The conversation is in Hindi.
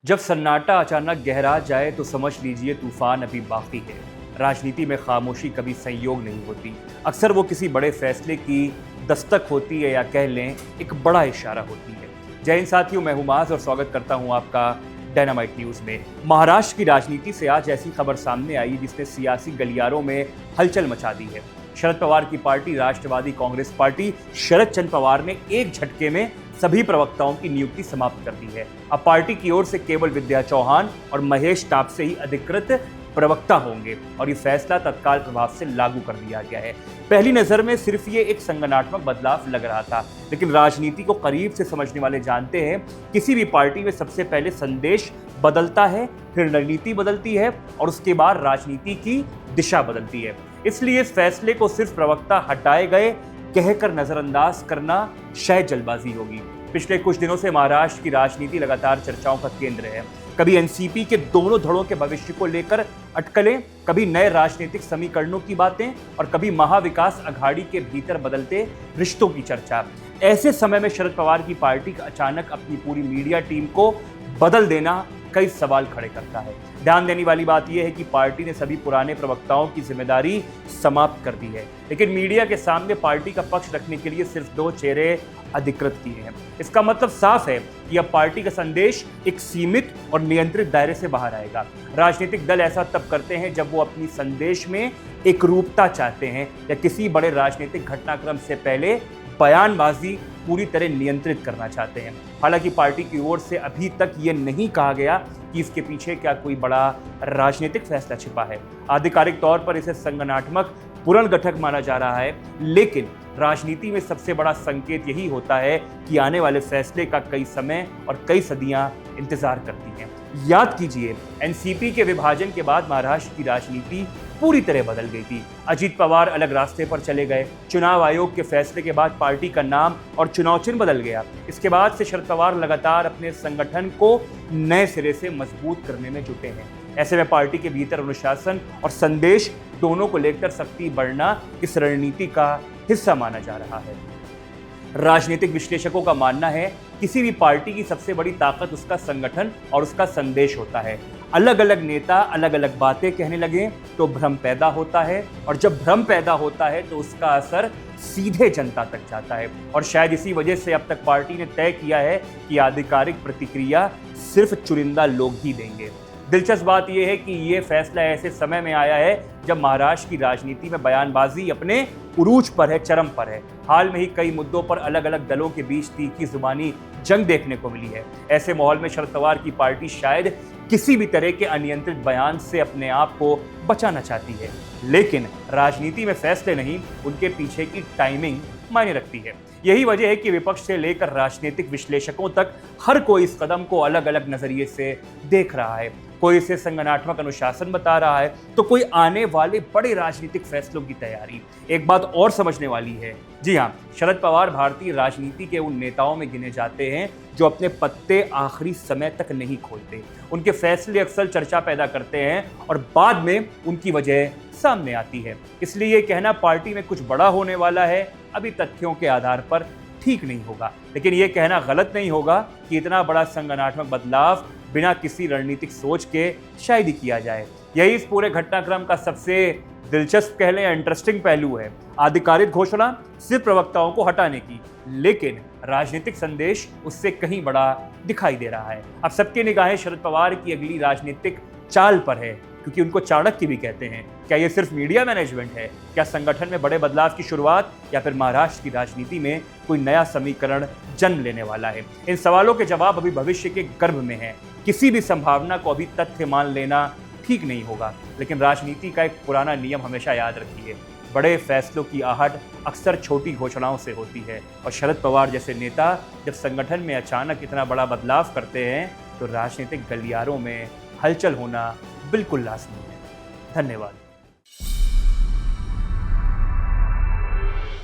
जब सन्नाटा अचानक गहरा जाए तो समझ लीजिए तूफान अभी बाकी है। राजनीति में खामोशी कभी संयोग नहीं होती। अक्सर वो किसी बड़े फैसले की दस्तक होती है या कह लें एक बड़ा इशारा होती है। जय हिंद साथियों, मैं हूं माज और स्वागत करता हूं आपका डायनामाइट न्यूज में। महाराष्ट्र की राजनीति से आज ऐसी खबर सामने आई जिसने सियासी गलियारों में हलचल मचा दी है। शरद पवार की पार्टी राष्ट्रवादी कांग्रेस पार्टी शरद चंद्र पवार ने एक झटके में सभी प्रवक्ताओं की नियुक्ति समाप्त कर दी है। अब पार्टी की ओर से केवल विद्या चौहान और महेश टापसे ही अधिकृत प्रवक्ता होंगे और ये फैसला तत्काल प्रभाव से लागू कर दिया गया है। पहली नजर में सिर्फ ये एक संगठनात्मक बदलाव लग रहा था, लेकिन राजनीति को करीब से समझने वाले जानते हैं किसी भी पार्टी में सबसे पहले संदेश बदलता है, फिर रणनीति बदलती है और उसके बाद राजनीति की दिशा बदलती है। इसलिए इस फैसले को सिर्फ प्रवक्ता हटाए गए कहकर नजरअंदाज करना शायद जल्दबाजी होगी। पिछले कुछ दिनों से महाराष्ट्र की राजनीति लगातार चर्चाओं का केंद्र है। कभी एनसीपी के दोनों धड़ों के भविष्य को लेकर अटकलें, कभी नए राजनीतिक समीकरणों की बातें और कभी महाविकास अघाड़ी के भीतर बदलते रिश्तों की चर्चा। ऐसे समय में शरद पवार की पार्टी का अचानक अपनी पूरी मीडिया टीम को बदल देना कई सवाल खड़े करता है। ध्यान देने वाली बात यह है कि पार्टी ने सभी पुराने प्रवक्ताओं की जिम्मेदारी समाप्त कर दी है, लेकिन मीडिया के सामने पार्टी का पक्ष रखने के लिए सिर्फ 2 चेहरे अधिकृत किए हैं। इसका मतलब साफ है कि अब पार्टी का संदेश एक सीमित और नियंत्रित दायरे से बाहर आएगा। राजनीतिक दल ऐसा तब करते हैं जब वो अपनी संदेश में एकरूपता चाहते हैं या किसी बड़े राजनीतिक घटनाक्रम से पहले बयानबाजी पूरी तरह नियंत्रित करना चाहते हैं। हालांकि पार्टी की ओर से अभी तक ये नहीं कहा गया कि इसके पीछे क्या कोई बड़ा राजनीतिक फैसला छिपा है। आधिकारिक तौर पर इसे संगठनात्मक पुनर्गठन माना जा रहा है, लेकिन राजनीति में सबसे बड़ा संकेत यही होता है कि आने वाले फैसले का कई समय और कई सदियां इंतजार करती हैं। याद कीजिए, एनसीपी के विभाजन के बाद महाराष्ट्र की राजनीति पूरी तरह बदल गई थी। अजीत पवार अलग रास्ते पर चले गए। चुनाव आयोग के फैसले के बाद पार्टी का नाम और चुनाव चिन्ह बदल गया। इसके बाद से शरद पवार लगातार अपने संगठन को नए सिरे से मजबूत करने में जुटे हैं। ऐसे में पार्टी के भीतर अनुशासन और संदेश दोनों को लेकर सख्ती बढ़ना इस रणनीति का हिस्सा माना जा रहा है। राजनीतिक विश्लेषकों का मानना है किसी भी पार्टी की सबसे बड़ी ताकत उसका संगठन और उसका संदेश होता है। अलग अलग नेता अलग अलग बातें कहने लगे तो भ्रम पैदा होता है, और जब भ्रम पैदा होता है तो उसका असर सीधे जनता तक जाता है। और शायद इसी वजह से अब तक पार्टी ने तय किया है कि आधिकारिक प्रतिक्रिया सिर्फ चुनिंदा लोग ही देंगे। दिलचस्प बात यह है कि ये फैसला ऐसे समय में आया है जब महाराष्ट्र की राजनीति में बयानबाजी अपने उरूज पर है, चरम पर है। हाल में ही कई मुद्दों पर अलग अलग दलों के बीच तीखी जुबानी जंग देखने को मिली है। ऐसे माहौल में शरद पवार की पार्टी शायद किसी भी तरह के अनियंत्रित बयान से अपने आप को बचाना चाहती है, लेकिन राजनीति में फैसले नहीं, उनके पीछे की टाइमिंग मायने रखती है। यही वजह है कि विपक्ष से लेकर राजनीतिक विश्लेषकों तक हर कोई इस कदम को अलग अलग नजरिए से देख रहा है। कोई इसे संगठनात्मक अनुशासन बता रहा है तो कोई आने वाले बड़े राजनीतिक फैसलों की तैयारी। एक बात और समझने वाली है, जी हाँ, शरद पवार भारतीय राजनीति के उन नेताओं में गिने जाते हैं जो अपने पत्ते आखिरी समय तक नहीं खोलते। उनके फैसले अक्सर चर्चा पैदा करते हैं और बाद में उनकी वजह सामने आती है। इसलिए ये कहना पार्टी में कुछ बड़ा होने वाला है अभी तथ्यों के आधार पर ठीक नहीं होगा, लेकिन ये कहना गलत नहीं होगा कि इतना बड़ा संगठनात्मक बदलाव बिना किसी रणनीतिक सोच के शायद ही किया जाए। यही इस पूरे घटनाक्रम का सबसे दिलचस्प कह लें इंटरेस्टिंग पहलू है। आधिकारिक घोषणा सिर्फ प्रवक्ताओं को हटाने की, लेकिन राजनीतिक संदेश उससे कहीं बड़ा दिखाई दे रहा है। अब सबकी निगाहें शरद पवार की अगली राजनीतिक चाल पर है, क्योंकि उनको चाणक्य भी कहते हैं। क्या ये सिर्फ मीडिया मैनेजमेंट है? क्या संगठन में बड़े बदलाव की शुरुआत, या फिर महाराष्ट्र की राजनीति में कोई नया समीकरण जन्म लेने वाला है? इन सवालों के जवाब अभी भविष्य के गर्भ में हैं। किसी भी संभावना को अभी तथ्य मान लेना ठीक नहीं होगा, लेकिन राजनीति का एक पुराना नियम हमेशा याद रखिए, बड़े फैसलों की आहट अक्सर छोटी घोषणाओं से होती है। और शरद पवार जैसे नेता जब संगठन में अचानक इतना बड़ा बदलाव करते हैं तो राजनीतिक गलियारों में हलचल होना बिल्कुल लाजमी है। धन्यवाद।